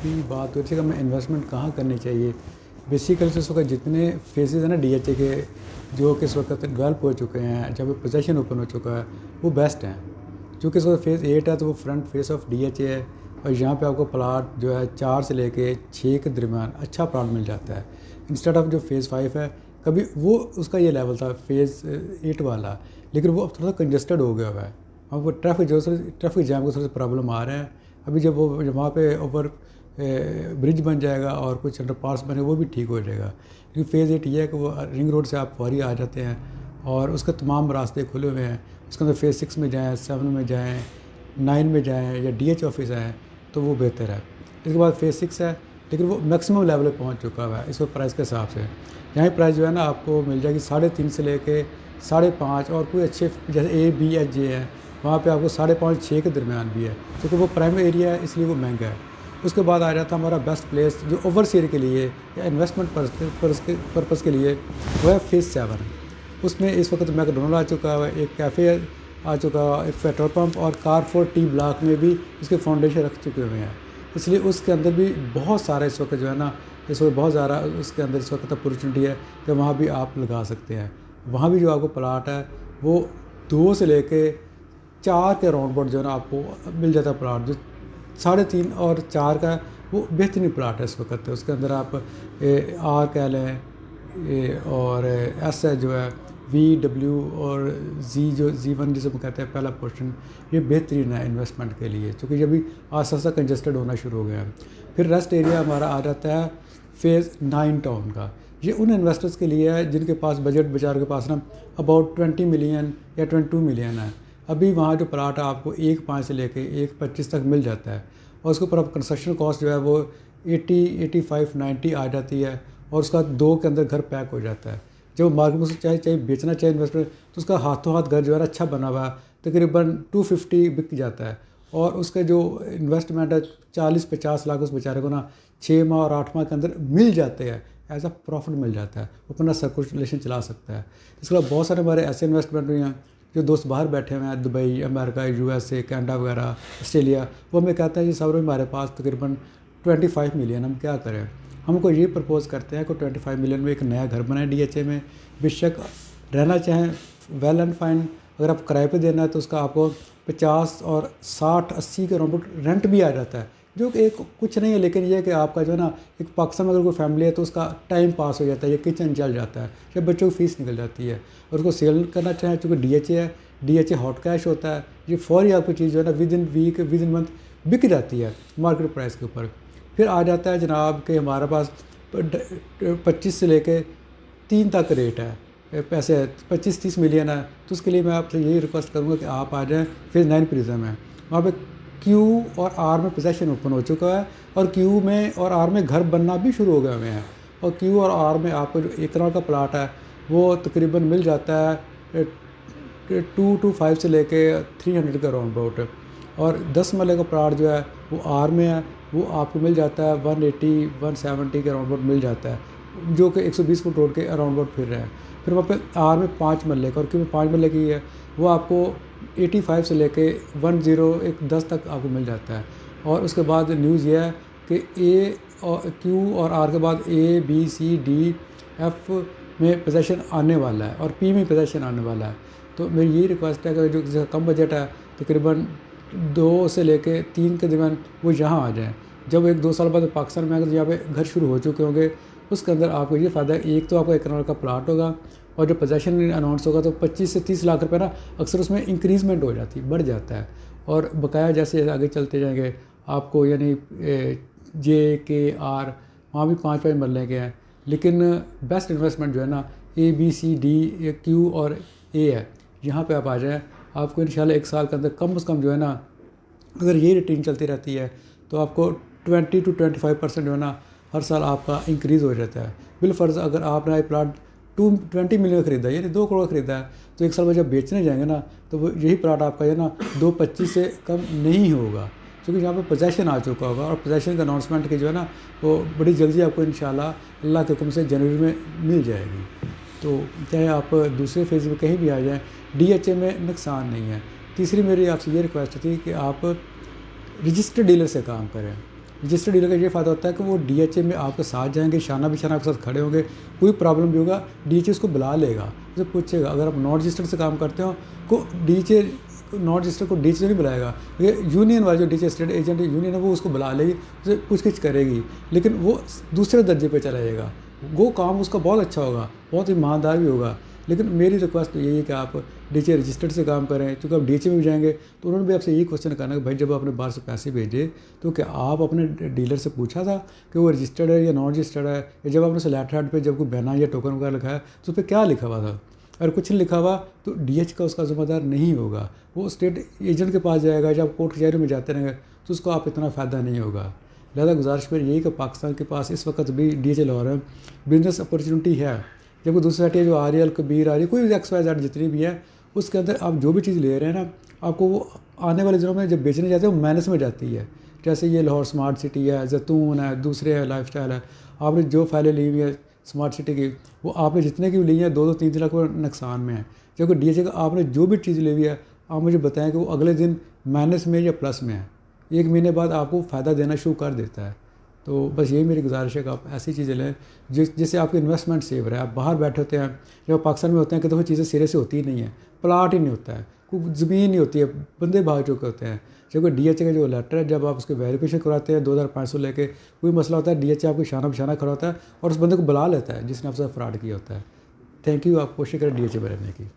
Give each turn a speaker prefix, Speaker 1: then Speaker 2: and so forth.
Speaker 1: अभी बात हो रही है कि हमें इन्वेस्टमेंट कहाँ करनी चाहिए। बेसिकली तो इस वक्त जितने फेजेस हैं ना डीएचए के, जो कि इस वक्त डेवलप हो चुके हैं, जब पोजीशन ओपन हो चुका है, वो बेस्ट हैं। क्योंकि इस वक्त फेज़ 8 है तो वो फ्रंट फेस ऑफ डीएचए है, और यहाँ पे आपको प्लाट जो है 4 से लेके 6 के दरमियान अच्छा प्लाट मिल जाता है, इंस्टेड ऑफ जो फेज़ 5 है। कभी वो उसका ये लेवल था फेज़ 8 वाला, लेकिन वो अब थोड़ा सा कंजस्टेड हो गया हुआ है। अब वो ट्रैफिक जैम को थोड़े से प्रॉब्लम आ रहे हैं। अभी जब वहाँ पे ओवर ब्रिज बन जाएगा और कुछ अंडर पास बने, वो भी ठीक हो जाएगा। क्योंकि फेज़ 8 ये है कि वो रिंग रोड से आप फौरी आ जाते हैं और उसके तमाम रास्ते खुले हुए हैं। उसके अंदर फेज़ 6 में जाएँ, 7 में जाएँ, 9 में जाएँ या डीएच ऑफिस आएँ तो वो बेहतर है। इसके बाद फेज़ 6 है, लेकिन वो मैक्सिमम लेवल पे पहुंच चुका हुआ है इस वक्त प्राइस के हिसाब से। यहाँ प्राइस जो है ना आपको मिल जाएगी 3.5 से लेके 5.5, और कोई अच्छे जैसे ए बी एच जे है वहाँ पे आपको 5.5 6 के दरमियान भी है, क्योंकि वो प्राइम एरिया है इसलिए वो महंगा है। उसके बाद आ जाता है हमारा बेस्ट प्लेस जो ओवरसीयर के लिए या इन्वेस्टमेंट पर्पज़ के लिए, वो है फेज़ 7। उसमें इस वक्त मैकडोनल्ड आ चुका है, एक कैफ़े आ चुका है, एक पेट्रोल पंप और कार4 टी ब्लॉक में भी उसके फाउंडेशन रख चुके हुए हैं। इसलिए उसके अंदर भी बहुत सारा इस वक्त जो है ना, इस वक्त बहुत ज़्यादा उसके अंदर इस वक्त अपॉर्चुनिटी है कि वहाँ भी आप लगा सकते हैं। वहाँ भी जो आपको प्लाट है वो 2 से लेके 4 के राउंड अबाउट जो है ना आपको मिल जाता है प्लाट। जो 3.5 और 4 का वो बेहतरीन प्लाट है इस वक्त। उसके अंदर आप आर कह लें और एस है जो है वी डब्ल्यू और जी जो जी1 जिसे हम कहते हैं पहला पोर्शन, ये बेहतरीन है इन्वेस्टमेंट के लिए, क्योंकि जब भी आस्ता आस्ता कंजस्टेड होना शुरू हो गया है। फिर रेस्ट एरिया हमारा आ जाता है फेज़ 9 टाउन का। ये उन इन्वेस्टर्स के लिए है जिनके पास बजट बेचारों के पास ना अबाउट 20 मिलियन या 22 मिलियन है। अभी वहाँ जो प्लाट है आपको 1.5 से लेके 1.25 तक मिल जाता है, और उसके ऊपर अब कंस्ट्रक्शन कॉस्ट जो है वो 80, 85, 90 आ जाती है, और उसका 2 के अंदर घर पैक हो जाता है। जब मार्केट में चाहे बेचना चाहे इन्वेस्टर, तो उसका हाथों हाथ घर जो है अच्छा बना हुआ है, तकरीबन 250 बिक जाता है। और उसका जो इन्वेस्टमेंट है 40-50 लाख उस बेचारे को ना 6 माह और 8 माह के अंदर मिल जाते हैं, एज अ प्रॉफिट मिल जाता है, वो अपना सर्कुलेशन चला सकता है। इसके अलावा बहुत सारे हमारे ऐसे इन्वेस्टमेंट भी हैं जो दोस्त बाहर बैठे हुए हैं, दुबई, अमेरिका, यूएसए, कनाडा वगैरह, ऑस्ट्रेलिया, वो हमें कहते हैं जी साहब हमारे पास तकरीबन 25 मिलियन, हम क्या करें। हमको ये प्रपोज़ करते हैं कि 25 मिलियन में एक नया घर बनाए डीएचए में। बेशक रहना चाहें वेल एंड फाइन, अगर आप किराए पे देना है तो उसका आपको 50 और 60, 80 के राउंड रेंट भी आ जाता है, जो कि एक कुछ नहीं है, लेकिन ये है कि आपका जो है ना एक पाकिस्तान में अगर कोई फैमिली है तो उसका टाइम पास हो जाता है, या किचन चल जाता है, या बच्चों की फ़ीस निकल जाती है। और उसको सेल करना चाहें, चूँकि डीएचए है, डीएचए हॉट कैश होता है, ये फौरी आपकी चीज़ जो है ना within week within month बिक जाती है मार्केट प्राइस के ऊपर। फिर आ जाता है जनाब कि हमारे पास 25 से लेके 3 तक रेट है, पैसे है 25-30 मिलियन है, तो उसके लिए मैं आपसे यही रिक्वेस्ट करूँगा कि आप आ जाएँ फेज़ 9 प्रिज्म है। वहाँ पे क्यू और आर में पोजीशन ओपन हो चुका है, और क्यू में और आर में घर बनना भी शुरू हो गए हुए हैं। और क्यू और आर में आपको जो 1 करोड़ का प्लाट है वो तकरीबन मिल जाता है 2 to 5 से लेके 300 का राउंड अबाउट। और 10 मरले का प्लाट जो है वो आर में है, वो आपको मिल जाता है 180, 170 के राउंड अबाउट मिल जाता है, जो कि 120 फुट रोड के अराउंड अबाउट फिर रहे हैं। फिर वहाँ पे आर में 5 मरले का, और क्यों 5 मरले की है, वो आपको 85 से लेके 10 तक आपको मिल जाता है। और उसके बाद न्यूज़ ये है कि ए और क्यू और आर के बाद A B C D F में पोजीशन आने वाला है, और पी में पोजीशन आने वाला है। तो मेरी यही रिक्वेस्ट है कि जो जिसका कम बजट है तकरीबन 2 से लेके 3 के दरमियान, वो यहाँ आ जाएँ। जब 1-2 साल बाद पाकिस्तान में अगर यहाँ पे घर शुरू हो चुके होंगे, उसके अंदर आपको ये फ़ायदा है, एक तो आपको 1 करोड़ का प्लाट होगा, और जो पोजीशन अनाउंस होगा तो 25 से 30 लाख रुपए ना अक्सर उसमें इंक्रीजमेंट हो जाती है, बढ़ जाता है। और बकाया जैसे आगे चलते जाएंगे आपको, यानी जे के आर वहाँ भी 5-5 मरले के हैं, लेकिन बेस्ट इन्वेस्टमेंट जो है ना A B C D Q और ए है। यहाँ पे आप आ जाएँ, आपको इंशाल्लाह 1 साल के अंदर कम से कम जो है ना, अगर ये रूटीन चलती रहती है तो आपको 20 to 25% जो है ना हर साल आपका इंक्रीज़ हो जाता है। बिलफर्ज अगर आपने प्लाट 20 मिलियन का ख़रीदा, यानी 2 करोड़ ख़रीदा है, तो 1 साल में जब बेचने जाएंगे ना तो वो यही प्लाट आपका है ना 2.25 से कम नहीं होगा, क्योंकि यहाँ पे पोजीशन आ चुका होगा। और पोजीशन का अनाउंसमेंट की जो है ना वो बड़ी जल्दी आपको इंशाल्लाह अल्लाह के हुक्म से जनवरी में मिल जाएगी। तो चाहे आप दूसरे फेज़ में कहीं भी आ जाएँ, डीएचए में नुकसान नहीं है। तीसरी मेरी आपसे ये रिक्वेस्ट थी कि आप रजिस्टर्ड डीलर से काम करें। रजिस्टर्ड डीलर का ये फ़ायदा होता है कि वो डीएचए में आपके साथ जाएंगे, शाना बिशाना आपके साथ खड़े होंगे, कोई प्रॉब्लम भी होगा डीएचए उसको बुला लेगा, उसे पूछेगा। अगर आप नॉन रजिस्टर्ड से काम करते हो को डीएचए नॉन रजिस्टर्ड को डीएचए नहीं बुलाएगा, ये यूनियन वाले जो डीएचए स्टेट एजेंट यूनियन है वो उसको बुला लेगी, उसे पूछगिछ करेगी, लेकिन वो दूसरे दर्जे पर चला जाएगा। वो काम उसका बहुत अच्छा होगा, बहुत ईमानदार भी होगा। लेकिन मेरी रिक्वेस्ट तो यही है कि आप डीएचए रजिस्टर्ड से काम करें, क्योंकि आप डीएचए में भी जाएंगे तो उन्होंने भी आपसे यही क्वेश्चन करना कि भाई जब आपने बाहर से पैसे भेजे तो क्या आप अपने डीलर से पूछा था कि वो रजिस्टर्ड है या नॉन रजिस्टर्ड है, या जब आपने लेटर हेड पे जब कोई बैनर या टोकन वगैरह लिखा है तो उस पर क्या लिखा हुआ था। अगर कुछ नहीं लिखा हुआ तो डीएच का उसका ज़िम्मेदार नहीं होगा, वो स्टेट एजेंट के पास जाएगा। जब कोर्ट कचहरी में जाते रहेंगे तो उसको आप इतना फ़ायदा नहीं होगा। लिहाजा गुजारिश मेरी यही कि पाकिस्तान के पास इस वक्त भी डीएचए लाहौर है, बिजनेस अपॉर्चुनिटी है। जब वो दूसरी साइड जो आर कबीर आ रही है, कोई भी XYZ जितनी भी है, उसके अंदर आप जो भी चीज़ ले रहे हैं ना, आपको वो आने वाले दिनों में जब बेचने जाते हैं वो माइनस में जाती है। जैसे ये लाहौर स्मार्ट सिटी है, जैतून है, दूसरे है लाइफस्टाइल है, आपने जो फाइलें ली हुई है स्मार्ट सिटी की, वो आपने जितने की ली हैं 2-3 लाख नुकसान में है। जबकि डीएचए का आपने जो भी चीज़ ली हुई है, आप मुझे बताएं कि वो अगले दिन माइनस में या प्लस में है, 1 महीने बाद आपको फ़ायदा देना शुरू कर देता है। तो बस यही मेरी गुजारिश है कि आप ऐसी चीज़ें लें जिससे आपकी इन्वेस्टमेंट सेव रहे। आप बाहर बैठे होते हैं, जब पाकिस्तान में होते हैं कि तो वो चीज़ें सिरे से होती ही नहीं है, प्लाट ही नहीं होता है, कोई ज़मीन नहीं होती है, बंदे भाग चुके होते हैं। जबकि डीएचए का जो लेटर है, जब आप उसके वेरिफिकेशन कराते हैं 2500 लेके, कोई मसला होता है डीएचए आपको शाना बिशाना खड़ा होता है और उस बंदे को बुला लेता है जिसने आपसे फ्रॉड किया होता है। थैंक यू, आप कोशिश करें डीएचए में रहने की।